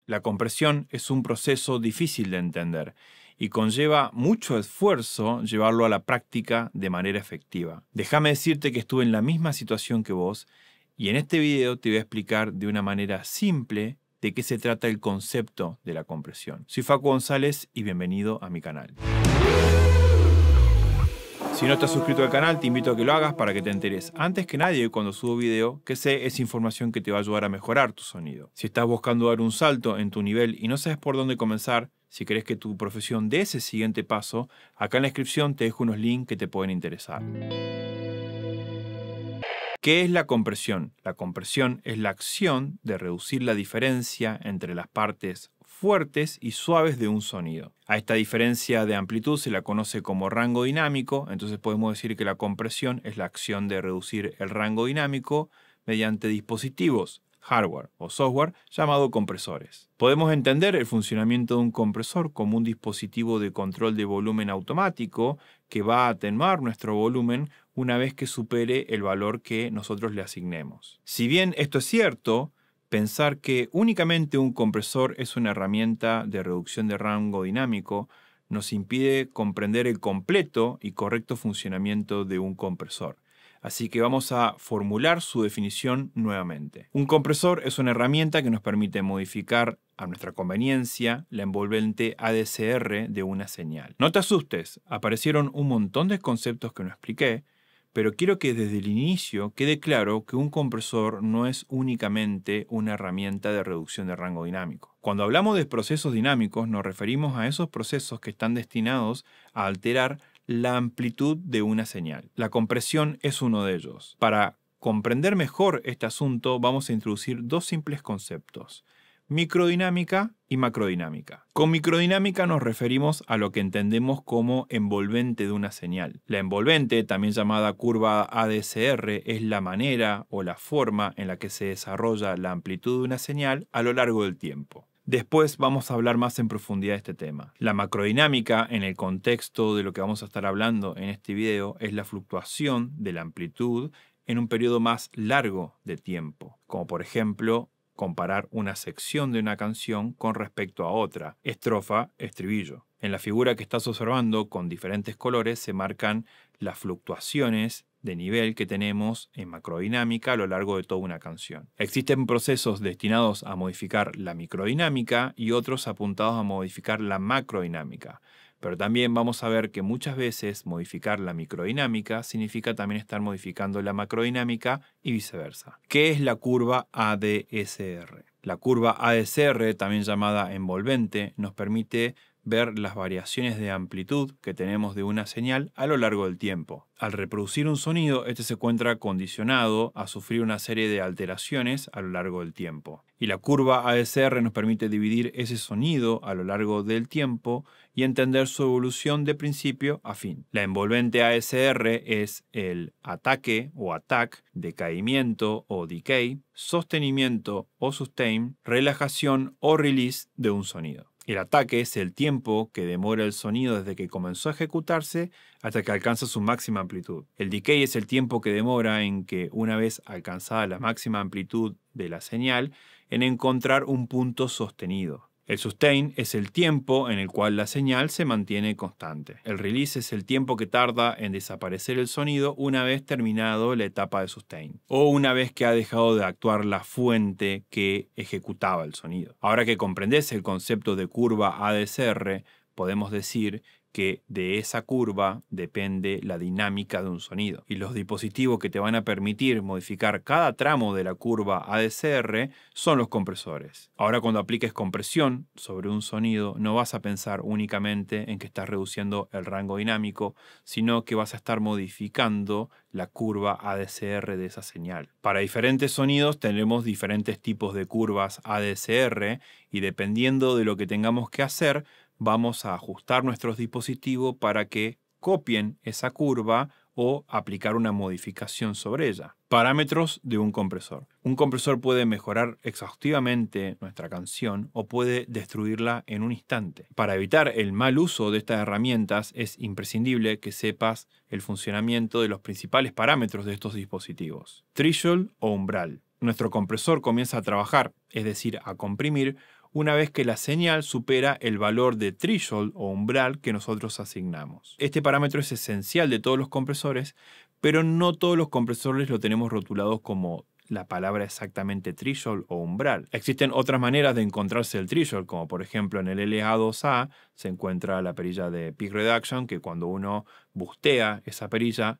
La compresión es un proceso difícil de entender y conlleva mucho esfuerzo llevarlo a la práctica de manera efectiva. Déjame decirte que estuve en la misma situación que vos y en este video te voy a explicar de una manera simple de qué se trata el concepto de la compresión. Soy Facu González y bienvenido a mi canal. Si no estás suscrito al canal, te invito a que lo hagas para que te enteres antes que nadie cuando subo video, que sé es información que te va a ayudar a mejorar tu sonido. Si estás buscando dar un salto en tu nivel y no sabes por dónde comenzar, si querés que tu profesión dé ese siguiente paso, acá en la descripción te dejo unos links que te pueden interesar. ¿Qué es la compresión? La compresión es la acción de reducir la diferencia entre las partes fuertes y suaves de un sonido. A esta diferencia de amplitud se la conoce como rango dinámico, entonces podemos decir que la compresión es la acción de reducir el rango dinámico mediante dispositivos, hardware o software, llamado compresores. Podemos entender el funcionamiento de un compresor como un dispositivo de control de volumen automático que va a atenuar nuestro volumen una vez que supere el valor que nosotros le asignemos. Si bien esto es cierto, pensar que únicamente un compresor es una herramienta de reducción de rango dinámico nos impide comprender el completo y correcto funcionamiento de un compresor. Así que vamos a formular su definición nuevamente. Un compresor es una herramienta que nos permite modificar a nuestra conveniencia la envolvente ADCR de una señal. No te asustes, aparecieron un montón de conceptos que no expliqué, pero quiero que desde el inicio quede claro que un compresor no es únicamente una herramienta de reducción de rango dinámico. Cuando hablamos de procesos dinámicos nos referimos a esos procesos que están destinados a alterar la amplitud de una señal. La compresión es uno de ellos. Para comprender mejor este asunto vamos a introducir dos simples conceptos: microdinámica y macrodinámica. Con microdinámica nos referimos a lo que entendemos como envolvente de una señal. La envolvente, también llamada curva ADCR, es la manera o la forma en la que se desarrolla la amplitud de una señal a lo largo del tiempo. Después vamos a hablar más en profundidad de este tema. La macrodinámica, en el contexto de lo que vamos a estar hablando en este video, es la fluctuación de la amplitud en un periodo más largo de tiempo, como por ejemplo comparar una sección de una canción con respecto a otra, estrofa, estribillo. En la figura que estás observando con diferentes colores se marcan las fluctuaciones de nivel que tenemos en macrodinámica a lo largo de toda una canción. Existen procesos destinados a modificar la microdinámica y otros apuntados a modificar la macrodinámica. Pero también vamos a ver que muchas veces modificar la microdinámica significa también estar modificando la macrodinámica y viceversa. ¿Qué es la curva ADSR? La curva ADSR, también llamada envolvente, nos permite ver las variaciones de amplitud que tenemos de una señal a lo largo del tiempo. Al reproducir un sonido, este se encuentra condicionado a sufrir una serie de alteraciones a lo largo del tiempo. Y la curva ADSR nos permite dividir ese sonido a lo largo del tiempo y entender su evolución de principio a fin. La envolvente ADSR es el ataque o attack, decaimiento o decay, sostenimiento o sustain, relajación o release de un sonido. El ataque es el tiempo que demora el sonido desde que comenzó a ejecutarse hasta que alcanza su máxima amplitud. El decay es el tiempo que demora en que, una vez alcanzada la máxima amplitud de la señal, en encontrar un punto sostenido. El sustain es el tiempo en el cual la señal se mantiene constante. El release es el tiempo que tarda en desaparecer el sonido una vez terminado la etapa de sustain, o una vez que ha dejado de actuar la fuente que ejecutaba el sonido. Ahora que comprendes el concepto de curva ADSR, podemos decir que de esa curva depende la dinámica de un sonido. Y los dispositivos que te van a permitir modificar cada tramo de la curva ADSR son los compresores. Ahora, cuando apliques compresión sobre un sonido, no vas a pensar únicamente en que estás reduciendo el rango dinámico, sino que vas a estar modificando la curva ADSR de esa señal. Para diferentes sonidos tenemos diferentes tipos de curvas ADSR y dependiendo de lo que tengamos que hacer, vamos a ajustar nuestros dispositivos para que copien esa curva o aplicar una modificación sobre ella. Parámetros de un compresor. Un compresor puede mejorar exhaustivamente nuestra canción o puede destruirla en un instante. Para evitar el mal uso de estas herramientas es imprescindible que sepas el funcionamiento de los principales parámetros de estos dispositivos. Threshold o umbral. Nuestro compresor comienza a trabajar, es decir, a comprimir, una vez que la señal supera el valor de threshold o umbral que nosotros asignamos. Este parámetro es esencial de todos los compresores, pero no todos los compresores lo tenemos rotulados como la palabra exactamente threshold o umbral. Existen otras maneras de encontrarse el threshold, como por ejemplo en el LA2A se encuentra la perilla de peak reduction, que cuando uno bustea esa perilla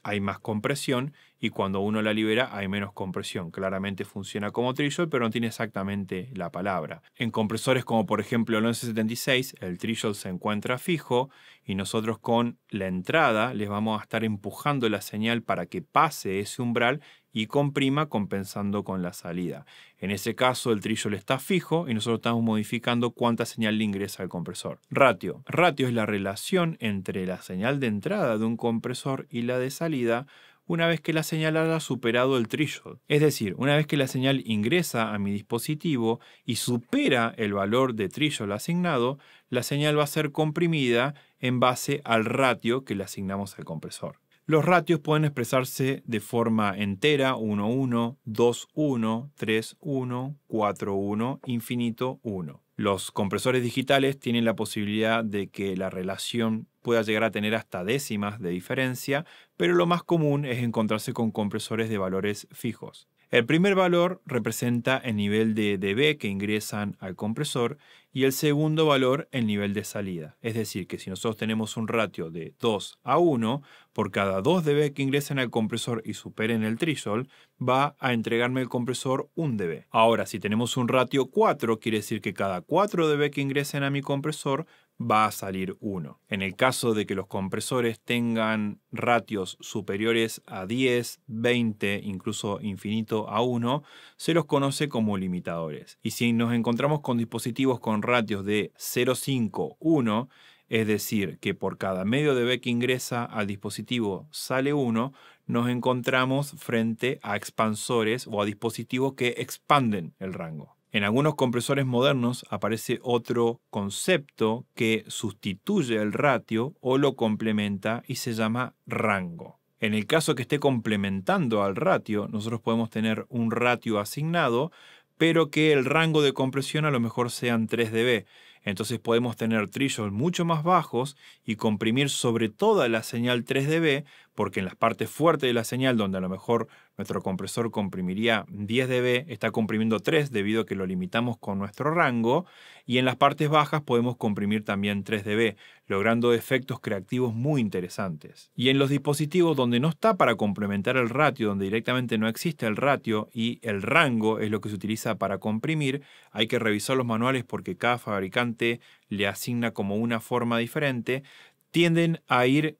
hay más compresión y cuando uno la libera hay menos compresión. Claramente funciona como threshold, pero no tiene exactamente la palabra. En compresores como por ejemplo el 1176, el threshold se encuentra fijo y nosotros con la entrada les vamos a estar empujando la señal para que pase ese umbral y comprima compensando con la salida. En ese caso el threshold está fijo y nosotros estamos modificando cuánta señal le ingresa al compresor. Ratio. Ratio es la relación entre la señal de entrada de un compresor y la de salida una vez que la señal haya superado el threshold. Es decir, una vez que la señal ingresa a mi dispositivo y supera el valor de threshold asignado, la señal va a ser comprimida en base al ratio que le asignamos al compresor. Los ratios pueden expresarse de forma entera, 1,1, 2,1, 3,1, 4,1, infinito 1. Los compresores digitales tienen la posibilidad de que la relación pueda llegar a tener hasta décimas de diferencia, pero lo más común es encontrarse con compresores de valores fijos. El primer valor representa el nivel de dB que ingresan al compresor y el segundo valor el nivel de salida. Es decir, que si nosotros tenemos un ratio de 2:1, por cada 2 dB que ingresen al compresor y superen el threshold, va a entregarme el compresor 1 dB. Ahora, si tenemos un ratio 4, quiere decir que cada 4 dB que ingresen a mi compresor va a salir 1. En el caso de que los compresores tengan ratios superiores a 10, 20, incluso infinito a 1, se los conoce como limitadores. Y si nos encontramos con dispositivos con ratios de 0,5, 1, es decir, que por cada medio dB que ingresa al dispositivo sale 1, nos encontramos frente a expansores o a dispositivos que expanden el rango. En algunos compresores modernos aparece otro concepto que sustituye el ratio o lo complementa y se llama rango. En el caso que esté complementando al ratio, nosotros podemos tener un ratio asignado, pero que el rango de compresión a lo mejor sean 3 dB. Entonces podemos tener threshold mucho más bajos y comprimir sobre toda la señal 3 dB, porque en las partes fuertes de la señal, donde a lo mejor nuestro compresor comprimiría 10 dB, está comprimiendo 3 debido a que lo limitamos con nuestro rango, y en las partes bajas podemos comprimir también 3 dB, logrando efectos creativos muy interesantes. Y en los dispositivos donde no está para complementar el ratio, donde directamente no existe el ratio y el rango es lo que se utiliza para comprimir, hay que revisar los manuales porque cada fabricante le asigna como una forma diferente, tienden a ir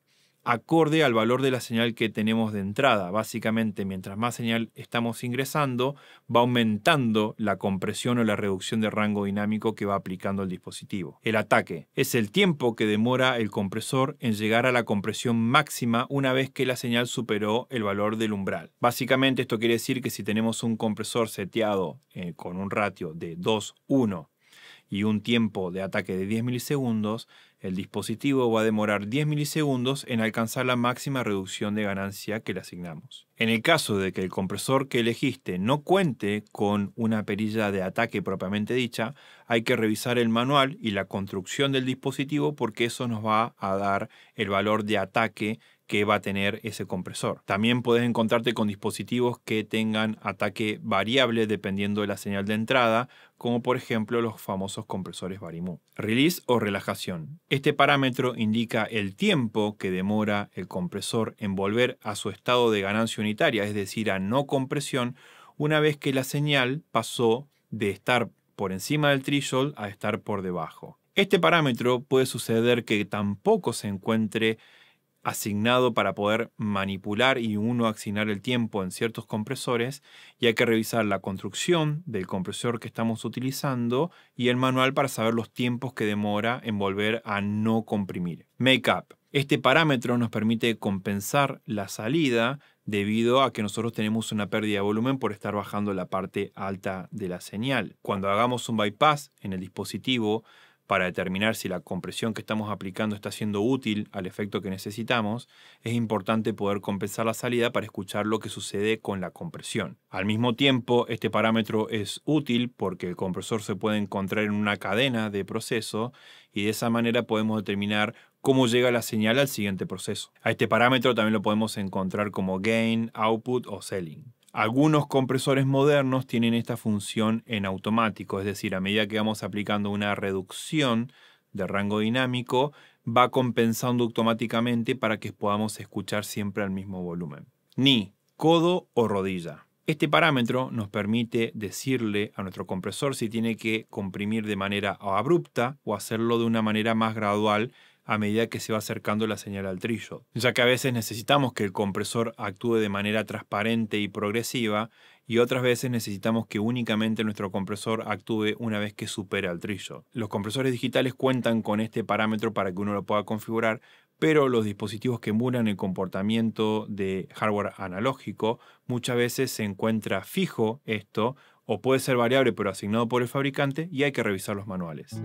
acorde al valor de la señal que tenemos de entrada. Básicamente, mientras más señal estamos ingresando, va aumentando la compresión o la reducción de rango dinámico que va aplicando el dispositivo. El ataque es el tiempo que demora el compresor en llegar a la compresión máxima una vez que la señal superó el valor del umbral. Básicamente, esto quiere decir que si tenemos un compresor seteado con un ratio de 2:1 y un tiempo de ataque de 10 milisegundos, el dispositivo va a demorar 10 milisegundos en alcanzar la máxima reducción de ganancia que le asignamos. En el caso de que el compresor que elegiste no cuente con una perilla de ataque propiamente dicha, hay que revisar el manual y la construcción del dispositivo porque eso nos va a dar el valor de ataque que va a tener ese compresor. También puedes encontrarte con dispositivos que tengan ataque variable dependiendo de la señal de entrada, como por ejemplo los famosos compresores Varimu. Release o relajación. Este parámetro indica el tiempo que demora el compresor en volver a su estado de ganancia unitaria, es decir, a no compresión, una vez que la señal pasó de estar por encima del threshold a estar por debajo. Este parámetro puede suceder que tampoco se encuentre asignado para poder manipular y uno asignar el tiempo en ciertos compresores, y hay que revisar la construcción del compresor que estamos utilizando y el manual para saber los tiempos que demora en volver a no comprimir. Makeup. Este parámetro nos permite compensar la salida debido a que nosotros tenemos una pérdida de volumen por estar bajando la parte alta de la señal. Cuando hagamos un bypass en el dispositivo, para determinar si la compresión que estamos aplicando está siendo útil al efecto que necesitamos, es importante poder compensar la salida para escuchar lo que sucede con la compresión. Al mismo tiempo, este parámetro es útil porque el compresor se puede encontrar en una cadena de proceso y de esa manera podemos determinar cómo llega la señal al siguiente proceso. A este parámetro también lo podemos encontrar como gain, output o ceiling. Algunos compresores modernos tienen esta función en automático, es decir, a medida que vamos aplicando una reducción de rango dinámico, va compensando automáticamente para que podamos escuchar siempre al mismo volumen. Ni, codo o rodilla. Este parámetro nos permite decirle a nuestro compresor si tiene que comprimir de manera abrupta o hacerlo de una manera más gradual a medida que se va acercando la señal al threshold, ya que a veces necesitamos que el compresor actúe de manera transparente y progresiva y otras veces necesitamos que únicamente nuestro compresor actúe una vez que supera el threshold. Los compresores digitales cuentan con este parámetro para que uno lo pueda configurar, pero los dispositivos que emulan el comportamiento de hardware analógico muchas veces se encuentra fijo esto o puede ser variable pero asignado por el fabricante y hay que revisar los manuales.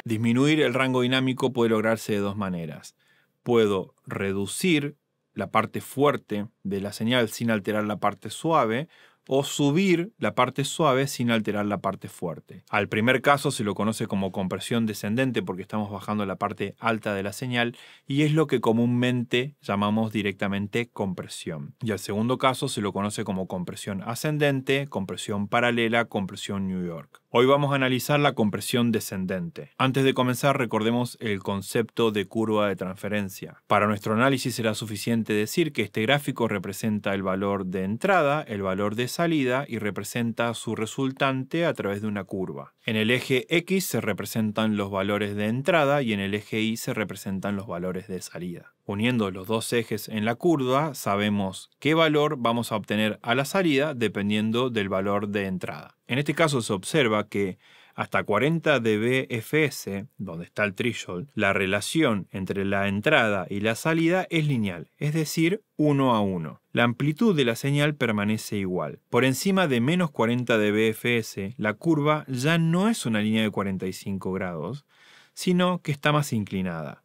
Disminuir el rango dinámico puede lograrse de dos maneras. Puedo reducir la parte fuerte de la señal sin alterar la parte suave o subir la parte suave sin alterar la parte fuerte. Al primer caso se lo conoce como compresión descendente porque estamos bajando la parte alta de la señal y es lo que comúnmente llamamos directamente compresión. Y al segundo caso se lo conoce como compresión ascendente, compresión paralela, compresión New York. Hoy vamos a analizar la compresión descendente. Antes de comenzar, recordemos el concepto de curva de transferencia. Para nuestro análisis será suficiente decir que este gráfico representa el valor de entrada, el valor de salida y representa su resultante a través de una curva. En el eje X se representan los valores de entrada y en el eje Y se representan los valores de salida. Uniendo los dos ejes en la curva, sabemos qué valor vamos a obtener a la salida dependiendo del valor de entrada. En este caso se observa que hasta 40 dBFS, donde está el threshold, la relación entre la entrada y la salida es lineal, es decir, 1 a 1. La amplitud de la señal permanece igual. Por encima de menos 40 dBFS, la curva ya no es una línea de 45 grados, sino que está más inclinada,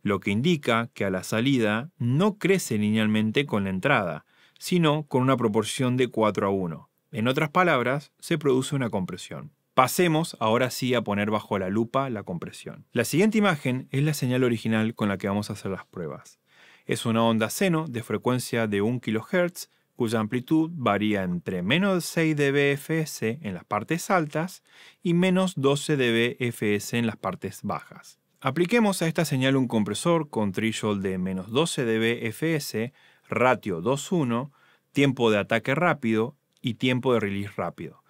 lo que indica que a la salida no crece linealmente con la entrada, sino con una proporción de 4 a 1. En otras palabras, se produce una compresión. Pasemos ahora sí a poner bajo la lupa la compresión. La siguiente imagen es la señal original con la que vamos a hacer las pruebas. Es una onda seno de frecuencia de 1 kHz, cuya amplitud varía entre menos 6 dBFS en las partes altas y menos 12 dBFS en las partes bajas. Apliquemos a esta señal un compresor con threshold de menos 12 dBFS, ratio 2:1, tiempo de ataque rápido y tiempo de release rápido.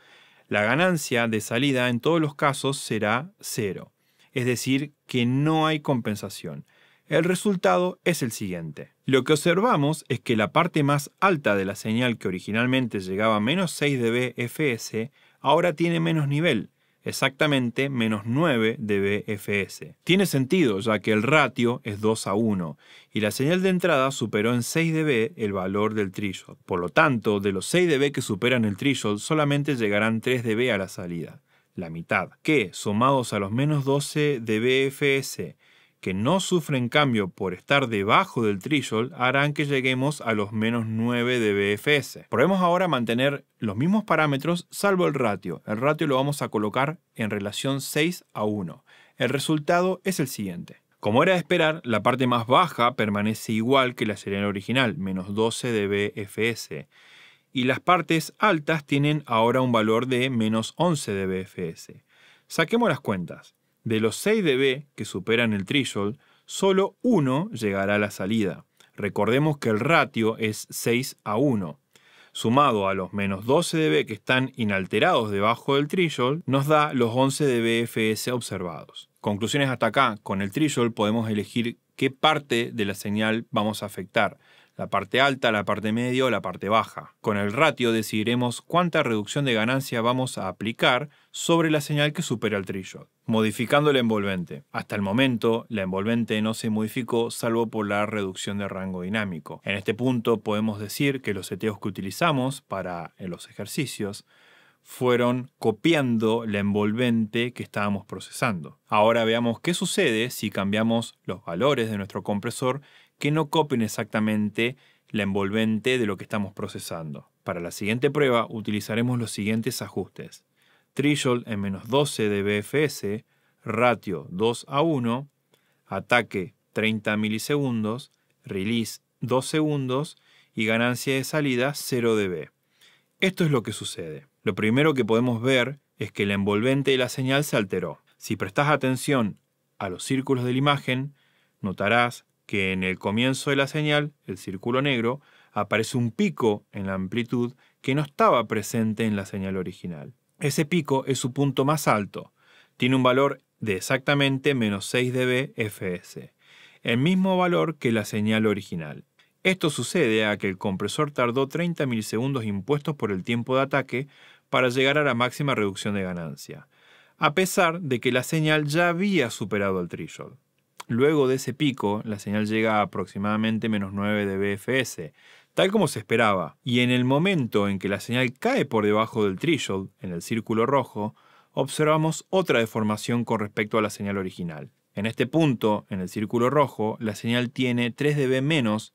La ganancia de salida en todos los casos será 0, es decir, que no hay compensación. El resultado es el siguiente. Lo que observamos es que la parte más alta de la señal que originalmente llegaba a menos 6 dBFS ahora tiene menos nivel, exactamente menos 9 dBFS. Tiene sentido ya que el ratio es 2 a 1 y la señal de entrada superó en 6 dB el valor del threshold. Por lo tanto, de los 6 dB que superan el threshold solamente llegarán 3 dB a la salida, la mitad, que sumados a los menos 12 dBFS que no sufren cambio por estar debajo del threshold harán que lleguemos a los menos 9 dBFS. Probemos ahora mantener los mismos parámetros salvo el ratio. El ratio lo vamos a colocar en relación 6 a 1. El resultado es el siguiente. Como era de esperar, la parte más baja permanece igual que la señal original, menos 12 dBFS. Y las partes altas tienen ahora un valor de menos 11 dBFS. Saquemos las cuentas. De los 6 dB que superan el threshold, solo 1 llegará a la salida. Recordemos que el ratio es 6 a 1. Sumado a los menos 12 dB que están inalterados debajo del threshold, nos da los 11 dBFS observados. Conclusiones hasta acá. Con el threshold podemos elegir qué parte de la señal vamos a afectar. La parte alta, la parte media o la parte baja. Con el ratio decidiremos cuánta reducción de ganancia vamos a aplicar sobre la señal que supera el threshold. Modificando el envolvente. Hasta el momento, la envolvente no se modificó salvo por la reducción de rango dinámico. En este punto podemos decir que los seteos que utilizamos para los ejercicios fueron copiando la envolvente que estábamos procesando. Ahora veamos qué sucede si cambiamos los valores de nuestro compresor que no copien exactamente la envolvente de lo que estamos procesando. Para la siguiente prueba utilizaremos los siguientes ajustes. Threshold en menos 12 dBFS, ratio 2:1, ataque 30 milisegundos, release 2 segundos y ganancia de salida 0 dB. Esto es lo que sucede. Lo primero que podemos ver es que la envolvente de la señal se alteró. Si prestas atención a los círculos de la imagen, notarás que en el comienzo de la señal, el círculo negro, aparece un pico en la amplitud que no estaba presente en la señal original. Ese pico es su punto más alto. Tiene un valor de exactamente menos 6 dBFS, el mismo valor que la señal original. Esto sucede a que el compresor tardó 30 milisegundos impuestos por el tiempo de ataque para llegar a la máxima reducción de ganancia, a pesar de que la señal ya había superado el threshold. Luego de ese pico, la señal llega a aproximadamente menos 9 dBFS, tal como se esperaba, y en el momento en que la señal cae por debajo del threshold, en el círculo rojo, observamos otra deformación con respecto a la señal original. En este punto, en el círculo rojo, la señal tiene 3 dB menos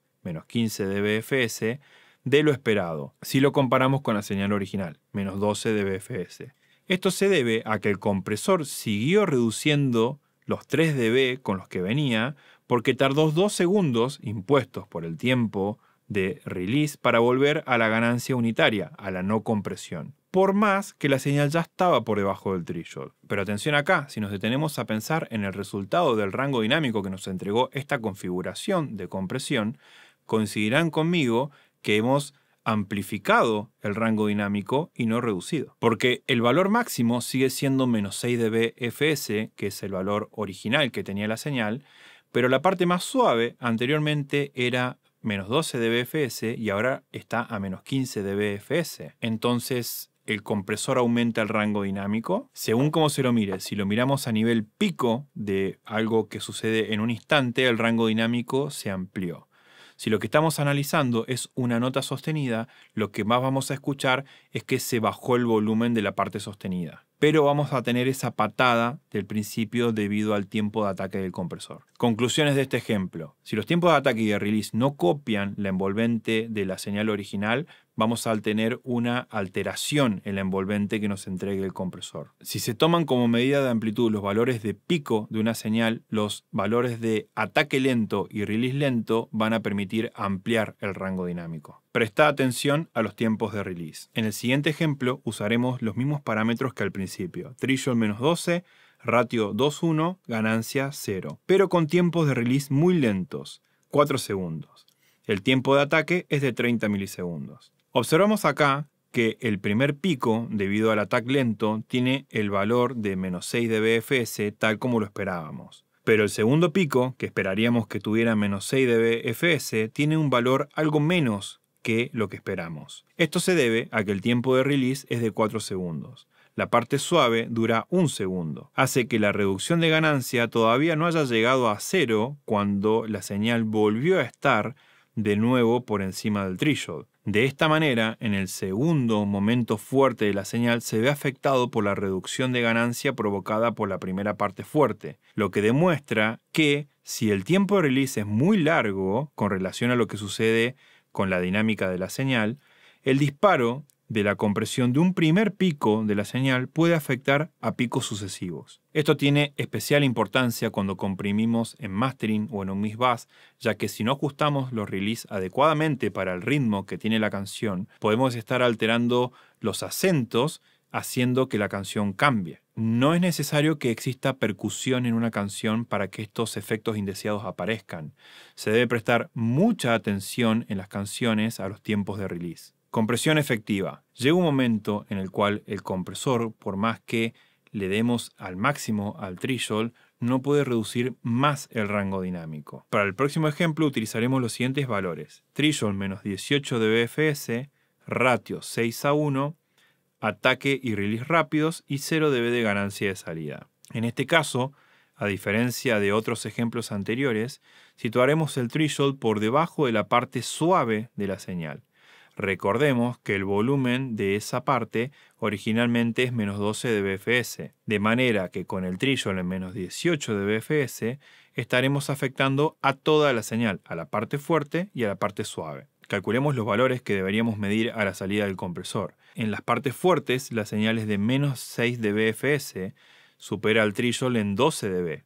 15 dBFS, de lo esperado, si lo comparamos con la señal original, menos 12 dBFS. Esto se debe a que el compresor siguió reduciendo los 3 dB con los que venía, porque tardó 2 segundos impuestos por el tiempo de release para volver a la ganancia unitaria, a la no compresión, por más que la señal ya estaba por debajo del threshold. Pero atención acá, si nos detenemos a pensar en el resultado del rango dinámico que nos entregó esta configuración de compresión, coincidirán conmigo que hemos amplificado el rango dinámico y no reducido. Porque el valor máximo sigue siendo menos 6 dBFS, que es el valor original que tenía la señal, pero la parte más suave anteriormente era menos 12 dBFS y ahora está a menos 15 dBFS. Entonces, ¿el compresor aumenta el rango dinámico? Según cómo se lo mire, si lo miramos a nivel pico de algo que sucede en un instante, el rango dinámico se amplió. Si lo que estamos analizando es una nota sostenida, lo que más vamos a escuchar es que se bajó el volumen de la parte sostenida. Pero vamos a tener esa patada del principio debido al tiempo de ataque del compresor. Conclusiones de este ejemplo. Si los tiempos de ataque y de release no copian la envolvente de la señal original, vamos a tener una alteración en la envolvente que nos entregue el compresor. Si se toman como medida de amplitud los valores de pico de una señal, los valores de ataque lento y release lento van a permitir ampliar el rango dinámico. Presta atención a los tiempos de release. En el siguiente ejemplo usaremos los mismos parámetros que al principio. Threshold menos 12, ratio 2:1, ganancia 0. Pero con tiempos de release muy lentos, 4 segundos. El tiempo de ataque es de 30 milisegundos. Observamos acá que el primer pico, debido al ataque lento, tiene el valor de menos 6 dBFS tal como lo esperábamos. Pero el segundo pico, que esperaríamos que tuviera menos 6 dBFS, tiene un valor algo menos que lo que esperamos. Esto se debe a que el tiempo de release es de 4 segundos. La parte suave dura 1 segundo. Hace que la reducción de ganancia todavía no haya llegado a 0 cuando la señal volvió a estar de nuevo por encima del threshold. De esta manera, en el segundo momento fuerte de la señal se ve afectado por la reducción de ganancia provocada por la primera parte fuerte, lo que demuestra que si el tiempo de release es muy largo con relación a lo que sucede con la dinámica de la señal, el disparo de la compresión de un primer pico de la señal puede afectar a picos sucesivos. Esto tiene especial importancia cuando comprimimos en mastering o en un mix bus, ya que si no ajustamos los release adecuadamente para el ritmo que tiene la canción, podemos estar alterando los acentos haciendo que la canción cambie. No es necesario que exista percusión en una canción para que estos efectos indeseados aparezcan. Se debe prestar mucha atención en las canciones a los tiempos de release. Compresión efectiva. Llega un momento en el cual el compresor, por más que le demos al máximo al threshold, no puede reducir más el rango dinámico. Para el próximo ejemplo utilizaremos los siguientes valores. Threshold menos 18 dBFS, ratio 6:1, ataque y release rápidos y 0 dB de ganancia de salida. En este caso, a diferencia de otros ejemplos anteriores, situaremos el threshold por debajo de la parte suave de la señal. Recordemos que el volumen de esa parte originalmente es menos 12 dBFS, de manera que con el threshold en menos 18 dBFS estaremos afectando a toda la señal, a la parte fuerte y a la parte suave. Calculemos los valores que deberíamos medir a la salida del compresor. En las partes fuertes, la señal es de menos 6 dBFS, supera el threshold en 12 dB.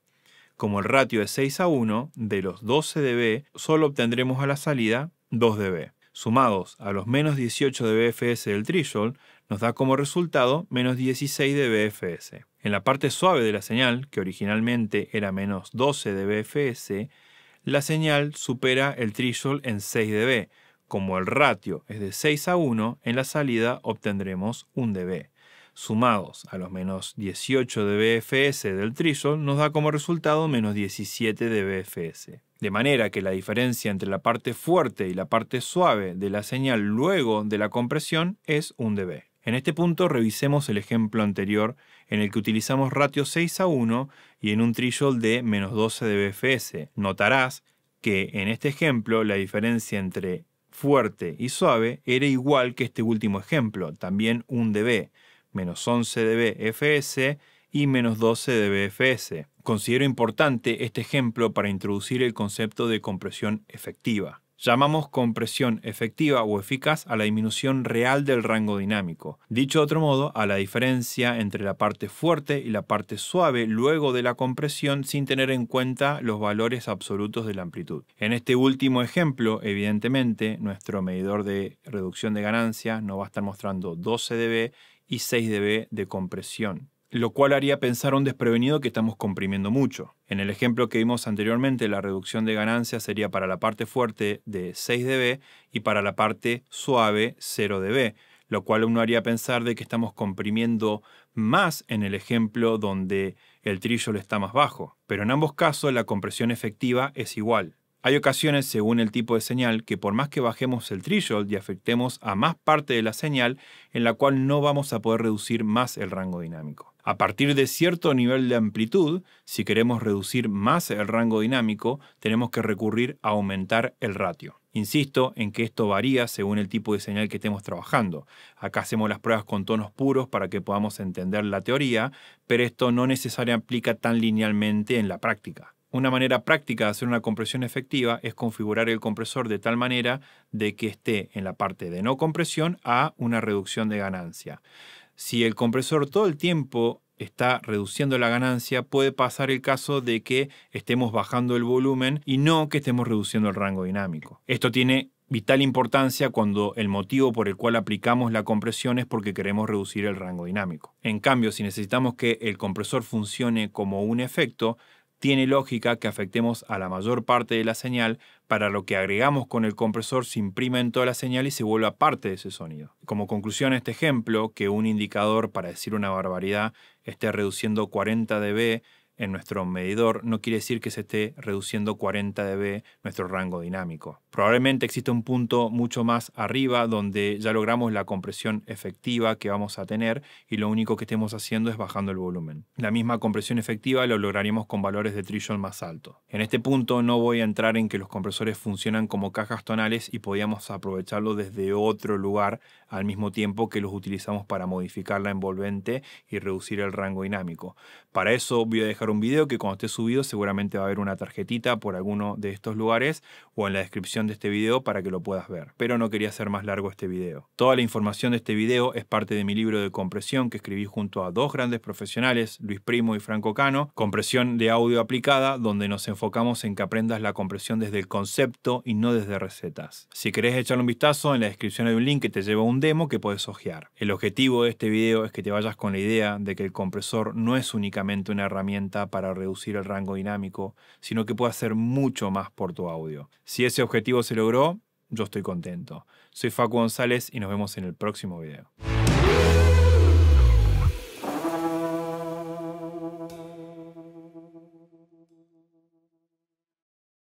Como el ratio es 6:1, de los 12 dB solo obtendremos a la salida 2 dB. Sumados a los menos 18 dBFS del threshold, nos da como resultado menos 16 dBFS. En la parte suave de la señal, que originalmente era menos 12 dBFS, la señal supera el threshold en 6 dB. Como el ratio es de 6:1, en la salida obtendremos 1 dB. Sumados a los menos 18 dBFS del threshold, nos da como resultado menos 17 dBFS. De manera que la diferencia entre la parte fuerte y la parte suave de la señal luego de la compresión es 1 dB. En este punto revisemos el ejemplo anterior en el que utilizamos ratio 6:1 y en un threshold de menos 12 dBFS. Notarás que en este ejemplo la diferencia entre fuerte y suave era igual que este último ejemplo, también 1 dB. Menos 11 dBFS y menos 12 dBFS. Considero importante este ejemplo para introducir el concepto de compresión efectiva. Llamamos compresión efectiva o eficaz a la disminución real del rango dinámico. Dicho de otro modo, a la diferencia entre la parte fuerte y la parte suave luego de la compresión sin tener en cuenta los valores absolutos de la amplitud. En este último ejemplo, evidentemente, nuestro medidor de reducción de ganancia nos va a estar mostrando 12 dB y 6 dB de compresión, lo cual haría pensar a un desprevenido que estamos comprimiendo mucho. En el ejemplo que vimos anteriormente, la reducción de ganancia sería para la parte fuerte de 6 dB y para la parte suave 0 dB, lo cual uno haría pensar de que estamos comprimiendo más en el ejemplo donde el threshold está más bajo. Pero en ambos casos la compresión efectiva es igual. Hay ocasiones, según el tipo de señal, que por más que bajemos el threshold y afectemos a más parte de la señal, en la cual no vamos a poder reducir más el rango dinámico. A partir de cierto nivel de amplitud, si queremos reducir más el rango dinámico, tenemos que recurrir a aumentar el ratio. Insisto en que esto varía según el tipo de señal que estemos trabajando. Acá hacemos las pruebas con tonos puros para que podamos entender la teoría, pero esto no necesariamente aplica tan linealmente en la práctica. Una manera práctica de hacer una compresión efectiva es configurar el compresor de tal manera de que esté en la parte de no compresión a una reducción de ganancia. Si el compresor todo el tiempo está reduciendo la ganancia, puede pasar el caso de que estemos bajando el volumen y no que estemos reduciendo el rango dinámico. Esto tiene vital importancia cuando el motivo por el cual aplicamos la compresión es porque queremos reducir el rango dinámico. En cambio, si necesitamos que el compresor funcione como un efecto, tiene lógica que afectemos a la mayor parte de la señal, para lo que agregamos con el compresor se imprima en toda la señal y se vuelva parte de ese sonido. Como conclusión a este ejemplo, que un indicador, para decir una barbaridad, esté reduciendo 40 dB en nuestro medidor, no quiere decir que se esté reduciendo 40 dB nuestro rango dinámico. Probablemente existe un punto mucho más arriba donde ya logramos la compresión efectiva que vamos a tener y lo único que estemos haciendo es bajando el volumen. La misma compresión efectiva lo lograríamos con valores de threshold más altos. En este punto no voy a entrar en que los compresores funcionan como cajas tonales y podíamos aprovecharlo desde otro lugar al mismo tiempo que los utilizamos para modificar la envolvente y reducir el rango dinámico. Para eso voy a dejar un video que cuando esté subido seguramente va a haber una tarjetita por alguno de estos lugares o en la descripción de este video para que lo puedas ver. Pero no quería hacer más largo este video. Toda la información de este video es parte de mi libro de compresión que escribí junto a dos grandes profesionales, Luis Primo y Franco Cano, Compresión de audio aplicada, donde nos enfocamos en que aprendas la compresión desde el concepto y no desde recetas. Si querés echarle un vistazo, en la descripción hay un link que te lleva a un demo que puedes hojear. El objetivo de este video es que te vayas con la idea de que el compresor no es únicamente una herramienta para reducir el rango dinámico, sino que puede hacer mucho más por tu audio. Si ese objetivo se logró, yo estoy contento. Soy Facu González y nos vemos en el próximo video.